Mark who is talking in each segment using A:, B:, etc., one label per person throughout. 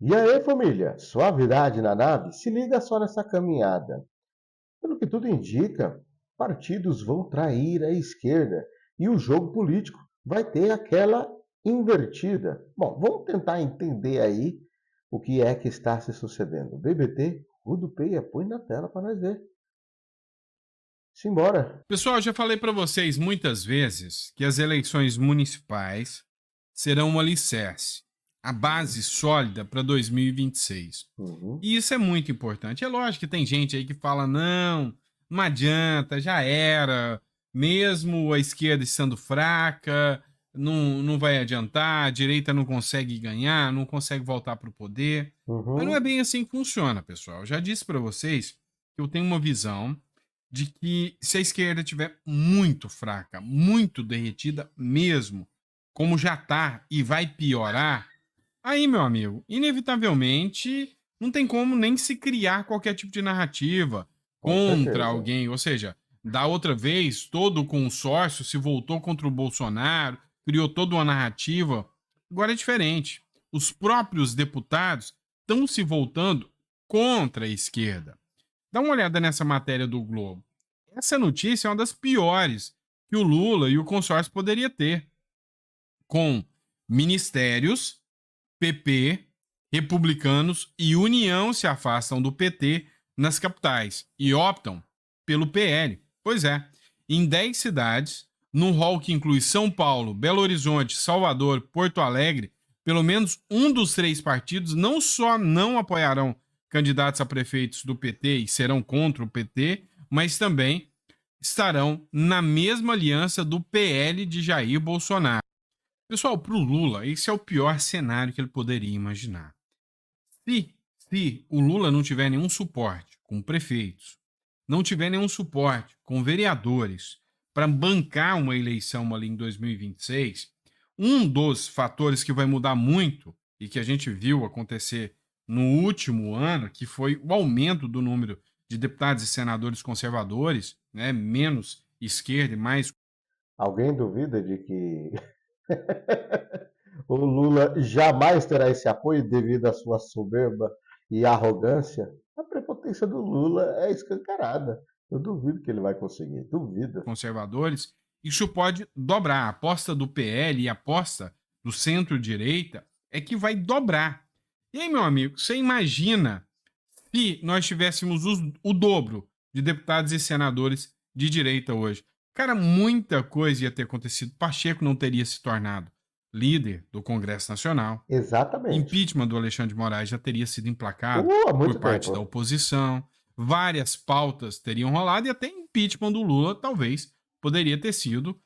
A: E aí, família? Suavidade na nave? Se liga só nessa caminhada. Pelo que tudo indica, partidos vão trair a esquerda e o jogo político vai ter aquela invertida. Bom, vamos tentar entender aí o que é que está se sucedendo. BBT, rodopeia, põe na tela para nós ver. Simbora.
B: Pessoal, já falei para vocês muitas vezes que as eleições municipais serão um alicerce, a base sólida para 2026.
A: Uhum.
B: E isso é muito importante. É lógico que tem gente aí que fala: não adianta, já era, mesmo a esquerda estando fraca, não vai adiantar, a direita não consegue ganhar, não consegue voltar para o poder. Mas não é
A: Uhum.
B: bem assim que funciona, pessoal. Eu já disse para vocês que eu tenho uma visão de que se a esquerda estiver muito fraca, muito derretida mesmo, como já está e vai piorar, aí, meu amigo, inevitavelmente não tem como nem se criar qualquer tipo de narrativa
A: Com
B: contra
A: certeza.
B: alguém. Ou seja, da outra vez, todo o consórcio se voltou contra o Bolsonaro, criou toda uma narrativa. Agora é diferente. Os próprios deputados estão se voltando contra a esquerda. Dá uma olhada nessa matéria do Globo. Essa notícia é uma das piores que o Lula e o consórcio poderia ter, com ministérios, PP, republicanos e União se afastam do PT nas capitais e optam pelo PL. Pois é, em 10 cidades, num rol que inclui São Paulo, Belo Horizonte, Salvador, Porto Alegre, pelo menos um dos 3 partidos não só não apoiarão candidatos a prefeitos do PT e serão contra o PT, mas também estarão na mesma aliança do PL de Jair Bolsonaro. Pessoal, para o Lula, esse é o pior cenário que ele poderia imaginar. Se o Lula não tiver nenhum suporte com prefeitos, não tiver nenhum suporte com vereadores para bancar uma eleição ali em 2026, um dos fatores que vai mudar muito e que a gente viu acontecer no último ano, que foi o aumento do número de deputados e senadores conservadores, né, menos esquerda e mais.
A: Alguém duvida de que o Lula jamais terá esse apoio devido à sua soberba e arrogância? A prepotência do Lula é escancarada. Eu duvido que ele vai conseguir. Duvido.
B: Conservadores, isso pode dobrar. A aposta do PL e a aposta do centro-direita é que vai dobrar. E aí, meu amigo, você imagina se nós tivéssemos o dobro de deputados e senadores de direita hoje? Cara, muita coisa ia ter acontecido. Pacheco não teria se tornado líder do Congresso Nacional.
A: Exatamente.
B: Impeachment do Alexandre de Moraes já teria sido emplacado
A: Há
B: por
A: muito
B: parte da
A: tempo.
B: oposição. Várias pautas teriam rolado e até impeachment do Lula talvez poderia ter sido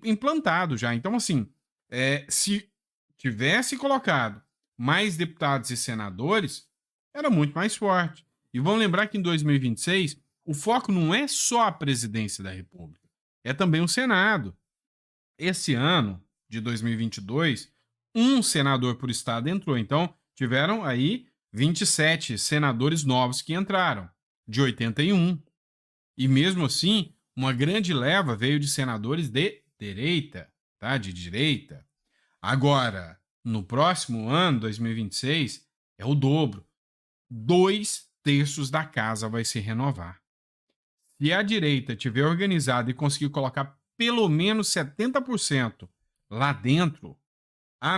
B: implantado já. Então, assim, se tivesse colocado mais deputados e senadores, era muito mais forte. E vamos lembrar que em 2026 o foco não é só a presidência da República, é também o Senado. Esse ano de 2022, um senador por estado entrou. Então, tiveram aí 27 senadores novos que entraram, de 81. E mesmo assim, uma grande leva veio de senadores de direita, tá? De direita. Agora, no próximo ano, 2026, é o dobro. 2 terços da casa vai se renovar. Se a direita tiver organizada e conseguir colocar pelo menos 70% lá dentro,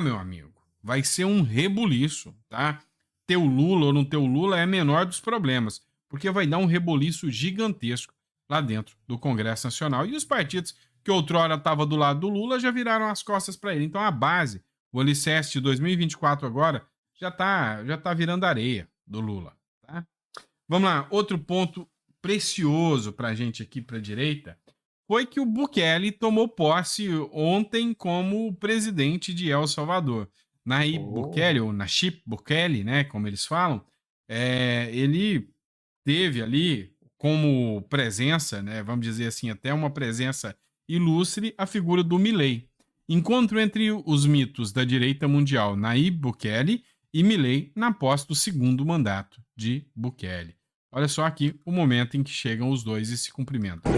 B: meu amigo, vai ser um rebuliço, tá? Ter o Lula ou não ter o Lula é menor dos problemas, porque vai dar um rebuliço gigantesco lá dentro do Congresso Nacional. E os partidos que outrora estavam do lado do Lula já viraram as costas para ele. Então a base, o alicerce de 2024 agora, já tá virando areia do Lula, tá? Vamos lá, outro ponto precioso para a gente aqui para a direita foi que o Bukele tomou posse ontem como presidente de El Salvador. Nayib Bukele,
A: Oh.
B: ou Nayib Bukele, né, como eles falam, ele teve ali como presença, né, vamos dizer assim, até uma presença ilustre, a figura do Milei. Encontro entre os mitos da direita mundial, Nayib Bukele e Milei na posse do segundo mandato de Bukele. Olha só aqui o momento em que chegam os dois e se cumprimentam.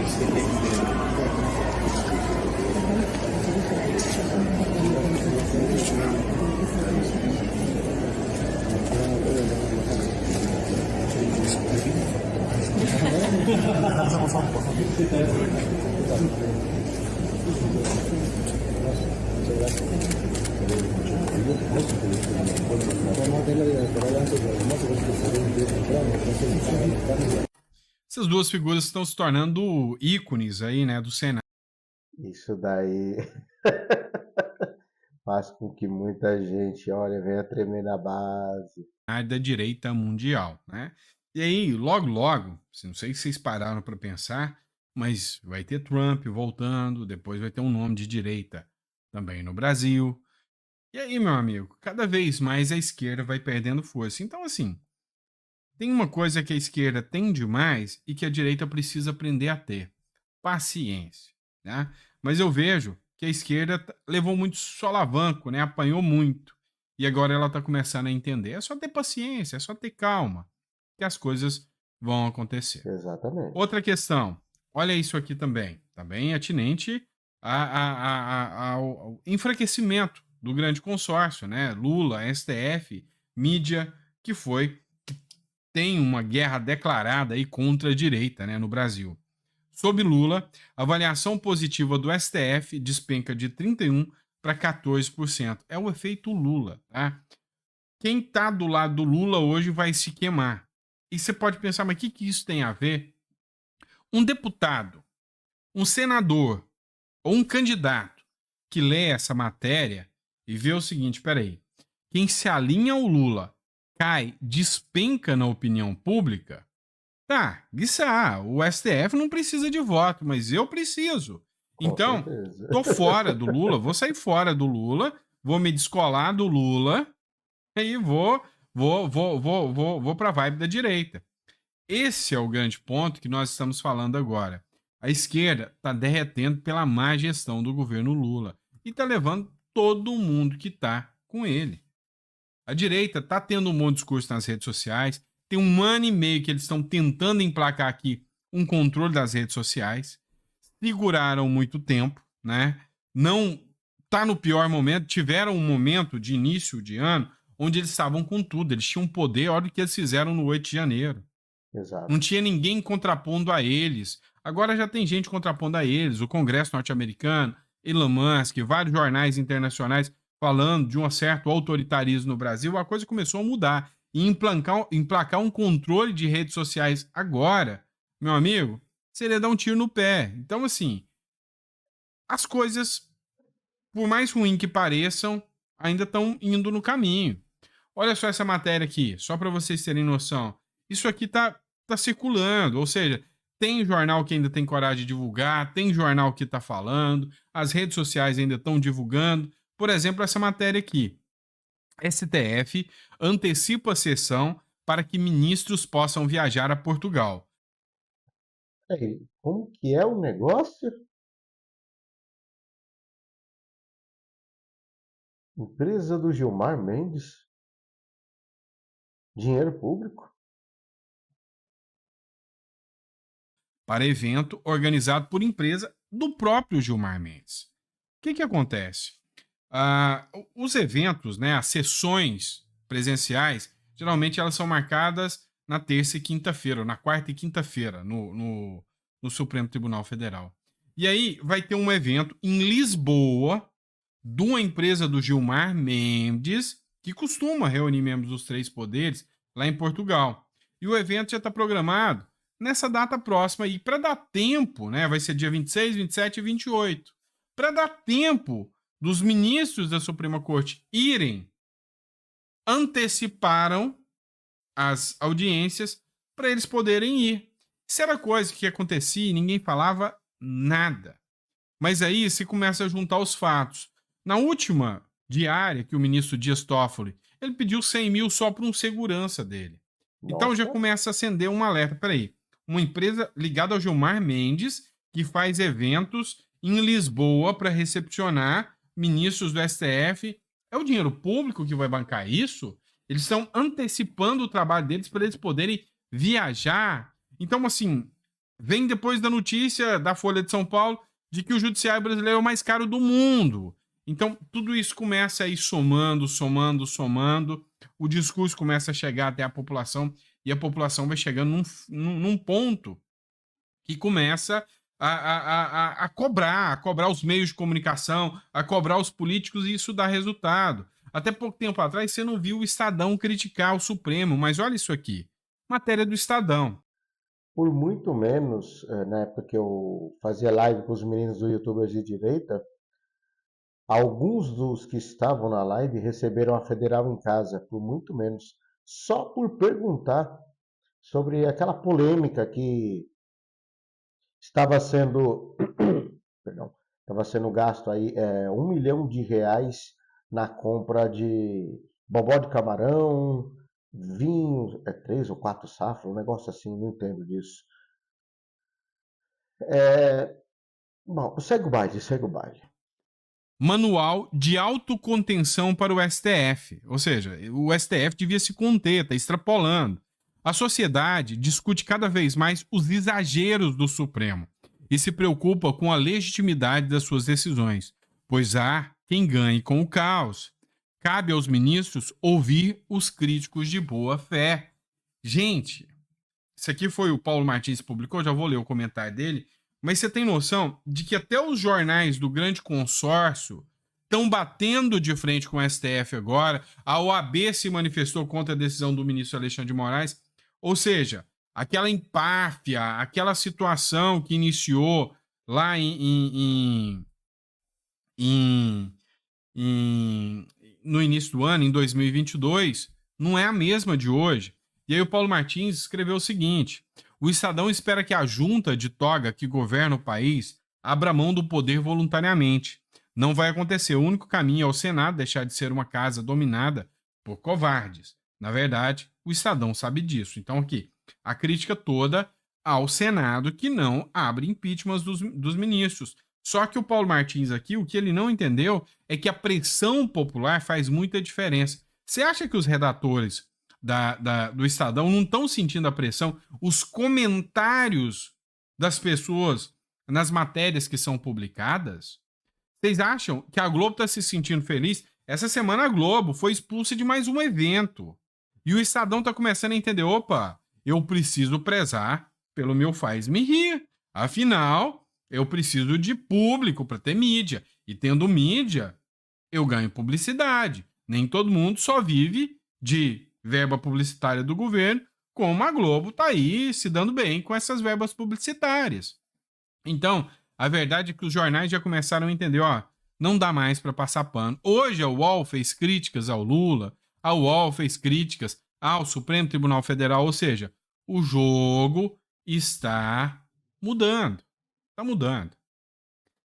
B: Essas duas figuras estão se tornando ícones aí, né, do Senado
A: Isso daí faz com que muita gente, olha, venha tremer na base.
B: da direita mundial, né? E aí, logo, logo, não sei se vocês pararam para pensar, mas vai ter Trump voltando, depois vai ter um nome de direita também no Brasil. E aí, meu amigo, cada vez mais a esquerda vai perdendo força. Então, assim, tem uma coisa que a esquerda tem demais e que a direita precisa aprender a ter: paciência, né? Mas eu vejo que a esquerda levou muito solavanco, né? Apanhou muito. E agora ela está começando a entender. É só ter paciência, é só ter calma, que as coisas vão acontecer.
A: Exatamente.
B: Outra questão, olha isso aqui também. Também atinente ao enfraquecimento do grande consórcio, né? Lula, STF, mídia, que tem uma guerra declarada aí contra a direita, né, no Brasil. Sob Lula, a avaliação positiva do STF despenca de 31% para 14%. É o efeito Lula, tá? Quem está do lado do Lula hoje vai se queimar. E você pode pensar, mas o que isso tem a ver? Um deputado, um senador ou um candidato que lê essa matéria e vê o seguinte, peraí, quem se alinha ao Lula cai, despenca na opinião pública, tá, guiçá, o STF não precisa de voto, mas eu preciso.
A: Com
B: Então,
A: certeza.
B: tô fora do Lula, vou sair fora do Lula, vou me descolar do Lula e vou pra vibe da direita. Esse é o grande ponto que nós estamos falando agora. A esquerda está derretendo pela má gestão do governo Lula e está levando todo mundo que está com ele. A direita está tendo um bom discurso nas redes sociais. Tem 1 ano e meio que eles estão tentando emplacar aqui um controle das redes sociais. Seguraram muito tempo, né? Não está no pior momento. Tiveram um momento de início de ano onde eles estavam com tudo. Eles tinham poder, olha o que eles fizeram no 8 de janeiro.
A: Exato.
B: Não tinha ninguém contrapondo a eles. Agora já tem gente contrapondo a eles. O Congresso norte-americano, Elon Musk, vários jornais internacionais falando de um certo autoritarismo no Brasil. A coisa começou a mudar. E emplacar um controle de redes sociais agora, meu amigo, seria dar um tiro no pé. Então, assim, as coisas, por mais ruim que pareçam, ainda estão indo no caminho. Olha só essa matéria aqui, só para vocês terem noção. Isso aqui tá circulando, ou seja, tem jornal que ainda tem coragem de divulgar, tem jornal que está falando, as redes sociais ainda estão divulgando. Por exemplo, essa matéria aqui. STF antecipa a sessão para que ministros possam viajar a Portugal.
A: Aí, como que é o negócio? Empresa do Gilmar Mendes? Dinheiro público?
B: Para evento organizado por empresa do próprio Gilmar Mendes. O que acontece? Os eventos, né, as sessões presenciais, geralmente elas são marcadas na terça e quinta-feira, ou na quarta e quinta-feira, no Supremo Tribunal Federal. E aí vai ter um evento em Lisboa, de uma empresa do Gilmar Mendes, que costuma reunir membros dos três poderes lá em Portugal. E o evento já está programado nessa data próxima aí, para dar tempo, né? Vai ser dia 26, 27 e 28. Para dar tempo dos ministros da Suprema Corte irem, anteciparam as audiências para eles poderem ir. Isso era coisa que acontecia e ninguém falava nada. Mas aí se começa a juntar os fatos. Na última diária que o ministro Dias Toffoli, ele pediu 100 mil só para um segurança dele. Então já
A: Nossa,
B: começa a acender um alerta. Peraí, uma empresa ligada ao Gilmar Mendes, que faz eventos em Lisboa para recepcionar ministros do STF. É o dinheiro público que vai bancar isso? Eles estão antecipando o trabalho deles para eles poderem viajar. Então, assim, vem depois da notícia da Folha de São Paulo de que o judiciário brasileiro é o mais caro do mundo. Então, tudo isso começa a ir somando. O discurso começa a chegar até a população e a população vai chegando num ponto e começa a cobrar os meios de comunicação, a cobrar os políticos, e isso dá resultado. Até pouco tempo atrás você não viu o Estadão criticar o Supremo, mas olha isso aqui. Matéria do Estadão.
A: Por muito menos, na época que eu fazia live com os meninos do YouTubers de direita, alguns dos que estavam na live receberam a federal em casa, por muito menos, só por perguntar sobre aquela polêmica que estava sendo, perdão, estava sendo gasto aí R$ 1 milhão na compra de bobó de camarão, vinho, 3 ou 4 safras, um negócio assim, não entendo disso. Bom, segue o baile, segue o baile.
B: Manual de autocontenção para o STF. Ou seja, o STF devia se conter, está extrapolando. A sociedade discute cada vez mais os exageros do Supremo e se preocupa com a legitimidade das suas decisões, pois há quem ganhe com o caos. Cabe aos ministros ouvir os críticos de boa fé. Gente, isso aqui foi o Paulo Martins que publicou, já vou ler o comentário dele, mas você tem noção de que até os jornais do grande consórcio estão batendo de frente com o STF agora. A OAB se manifestou contra a decisão do ministro Alexandre de Moraes. Ou seja, aquela empáfia, aquela situação que iniciou lá no início do ano, em 2022, não é a mesma de hoje. E aí o Paulo Martins escreveu o seguinte: o Estadão espera que a junta de toga que governa o país abra mão do poder voluntariamente. Não vai acontecer. O único caminho é o Senado deixar de ser uma casa dominada por covardes. Na verdade, o Estadão sabe disso. Então, aqui, a crítica toda ao Senado que não abre impeachment dos ministros. Só que o Paulo Martins aqui, o que ele não entendeu é que a pressão popular faz muita diferença. Você acha que os redatores do Estadão não estão sentindo a pressão? Os comentários das pessoas nas matérias que são publicadas? Vocês acham que a Globo está se sentindo feliz? Essa semana a Globo foi expulsa de mais um evento. E o Estadão está começando a entender: opa, eu preciso prezar pelo meu faz-me rir. Afinal, eu preciso de público para ter mídia. E tendo mídia, eu ganho publicidade. Nem todo mundo só vive de verba publicitária do governo, como a Globo está aí se dando bem com essas verbas publicitárias. Então, a verdade é que os jornais já começaram a entender: ó, não dá mais para passar pano. Hoje a UOL fez críticas ao Lula, a UOL fez críticas ao Supremo Tribunal Federal, ou seja, o jogo está mudando. Está mudando.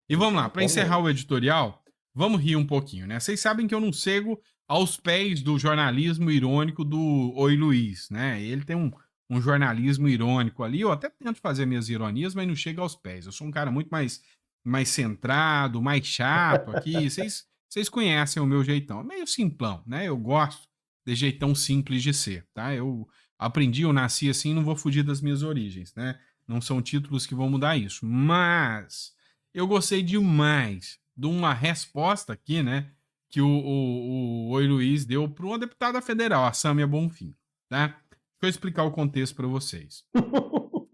B: E vamos lá, para encerrar o editorial, vamos rir um pouquinho, né? Vocês sabem que eu não cego aos pés do jornalismo irônico do Oi Luiz, né? Ele tem um jornalismo irônico ali. Eu até tento fazer minhas ironias, mas não chega aos pés. Eu sou um cara muito mais centrado, mais chato aqui. Vocês conhecem o meu jeitão. É meio simplão, né? Eu gosto de jeitão simples de ser, tá? Eu aprendi, eu nasci assim, não vou fugir das minhas origens, né? Não são títulos que vão mudar isso. Mas eu gostei demais de uma resposta aqui, né? Que o Oi Luiz deu para uma deputada federal, a Sâmia Bonfim, tá? Deixa eu explicar o contexto para vocês.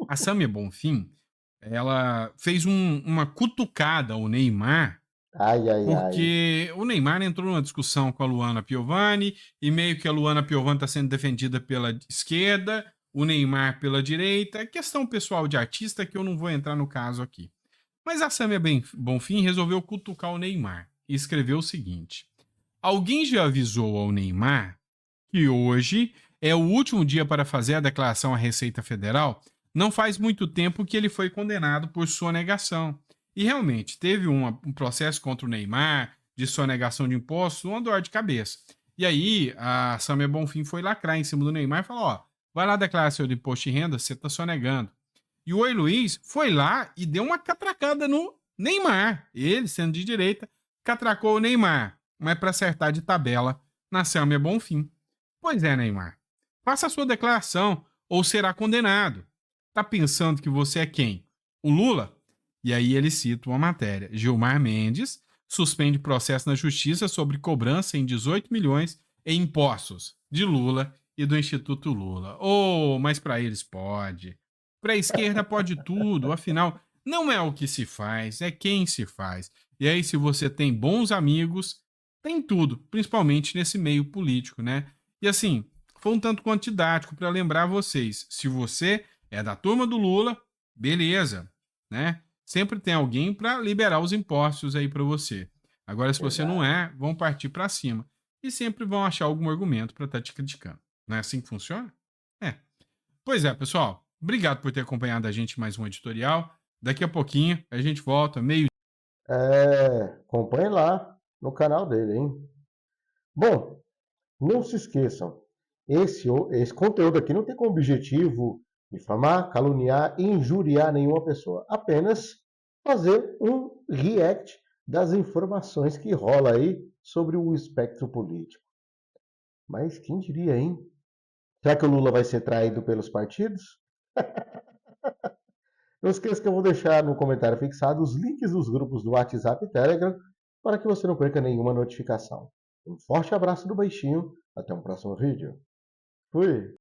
B: A Sâmia Bonfim, ela fez uma cutucada ao Neymar, porque o Neymar entrou numa discussão com a Luana Piovani, e meio que a Luana Piovani está sendo defendida pela esquerda, o Neymar pela direita. É questão pessoal de artista que eu não vou entrar no caso aqui. Mas a Sâmia Bonfim resolveu cutucar o Neymar e escreveu o seguinte: alguém já avisou ao Neymar que hoje é o último dia para fazer a declaração à Receita Federal? Não faz muito tempo que ele foi condenado por sonegação. E realmente, teve um processo contra o Neymar de sonegação de impostos, uma dor de cabeça. E aí, a Sâmia Bonfim foi lacrar em cima do Neymar e falou: ó, vai lá declarar seu imposto de renda, você está sonegando. E o Oi Luiz foi lá e deu uma catracada no Neymar. Ele, sendo de direita, catracou o Neymar, mas para acertar de tabela na Sâmia Bonfim. Pois é, Neymar, faça a sua declaração ou será condenado. Tá pensando que você é quem? O Lula? E aí ele cita uma matéria: Gilmar Mendes suspende processo na justiça sobre cobrança em 18 milhões em impostos de Lula e do Instituto Lula. Oh, mas para eles pode. para a esquerda pode tudo, afinal, não é o que se faz, é quem se faz. E aí, se você tem bons amigos, tem tudo, principalmente nesse meio político, né? E assim, foi um tanto quanto didático para lembrar vocês: se você é da turma do Lula, beleza, né? Sempre tem alguém para liberar os impostos aí para você. Agora, se você não
A: Verdade.
B: é, vão partir para cima e sempre vão achar algum argumento para estar te criticando. Não é assim que funciona? É. Pois é, pessoal. Obrigado por ter acompanhado a gente em mais um editorial. Daqui a pouquinho a gente volta, meio.
A: Acompanhe lá no canal dele, hein? Bom, não se esqueçam, esse conteúdo aqui não tem como objetivo difamar, caluniar e injuriar nenhuma pessoa. Apenas fazer um react das informações que rola aí sobre o espectro político. Mas quem diria, hein? Será que o Lula vai ser traído pelos partidos? Não esqueça que eu vou deixar no comentário fixado os links dos grupos do WhatsApp e Telegram para que você não perca nenhuma notificação. Um forte abraço do Baixinho, até um próximo vídeo. Fui!